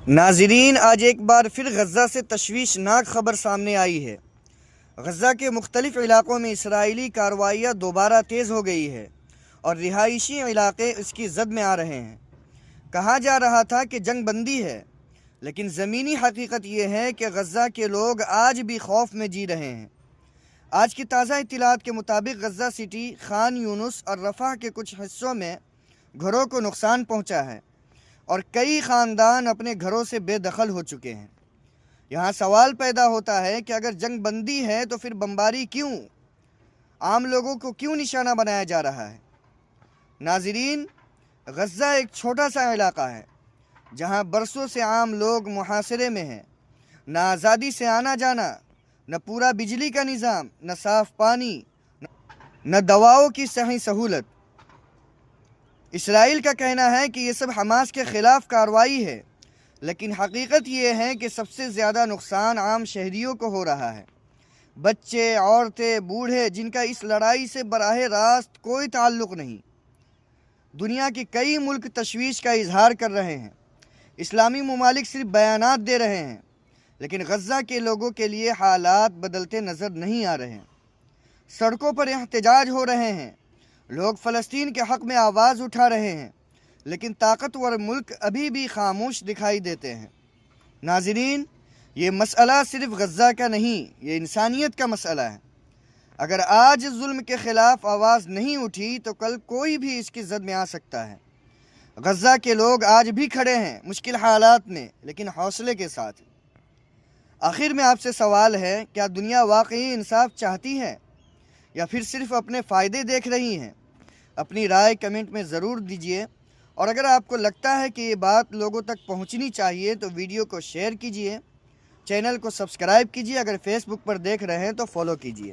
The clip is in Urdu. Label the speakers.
Speaker 1: ناظرین، آج ایک بار پھر غزہ سے تشویشناک خبر سامنے آئی ہے۔ غزہ کے مختلف علاقوں میں اسرائیلی کارروائیاں دوبارہ تیز ہو گئی ہے اور رہائشی علاقے اس کی زد میں آ رہے ہیں۔ کہا جا رہا تھا کہ جنگ بندی ہے، لیکن زمینی حقیقت یہ ہے کہ غزہ کے لوگ آج بھی خوف میں جی رہے ہیں۔ آج کی تازہ اطلاعات کے مطابق غزہ سٹی، خان یونس اور رفح کے کچھ حصوں میں گھروں کو نقصان پہنچا ہے اور کئی خاندان اپنے گھروں سے بے دخل ہو چکے ہیں۔ یہاں سوال پیدا ہوتا ہے کہ اگر جنگ بندی ہے تو پھر بمباری کیوں؟ عام لوگوں کو کیوں نشانہ بنایا جا رہا ہے؟ ناظرین، غزہ ایک چھوٹا سا علاقہ ہے جہاں برسوں سے عام لوگ محاصرے میں ہیں۔ نہ آزادی سے آنا جانا، نہ پورا بجلی کا نظام، نہ صاف پانی، نہ دواؤں کی صحیح سہولت۔ اسرائیل کا کہنا ہے کہ یہ سب حماس کے خلاف کارروائی ہے، لیکن حقیقت یہ ہے کہ سب سے زیادہ نقصان عام شہریوں کو ہو رہا ہے۔ بچے، عورتیں، بوڑھے، جن کا اس لڑائی سے براہ راست کوئی تعلق نہیں۔ دنیا کے کئی ملک تشویش کا اظہار کر رہے ہیں۔ اسلامی ممالک صرف بیانات دے رہے ہیں، لیکن غزہ کے لوگوں کے لیے حالات بدلتے نظر نہیں آ رہے ہیں۔ سڑکوں پر احتجاج ہو رہے ہیں، لوگ فلسطین کے حق میں آواز اٹھا رہے ہیں، لیکن طاقتور ملک ابھی بھی خاموش دکھائی دیتے ہیں۔ ناظرین، یہ مسئلہ صرف غزہ کا نہیں، یہ انسانیت کا مسئلہ ہے۔ اگر آج ظلم کے خلاف آواز نہیں اٹھی تو کل کوئی بھی اس کی زد میں آ سکتا ہے۔ غزہ کے لوگ آج بھی کھڑے ہیں، مشکل حالات میں، لیکن حوصلے کے ساتھ۔ آخر میں آپ سے سوال ہے، کیا دنیا واقعی انصاف چاہتی ہے یا پھر صرف اپنے فائدے دیکھ رہی ہیں؟ اپنی رائے کمنٹ میں ضرور دیجیے، اور اگر آپ کو لگتا ہے کہ یہ بات لوگوں تک پہنچنی چاہیے تو ویڈیو کو شیئر کیجیے، چینل کو سبسکرائب کیجیے، اگر فیس بک پر دیکھ رہے ہیں تو فالو کیجیے۔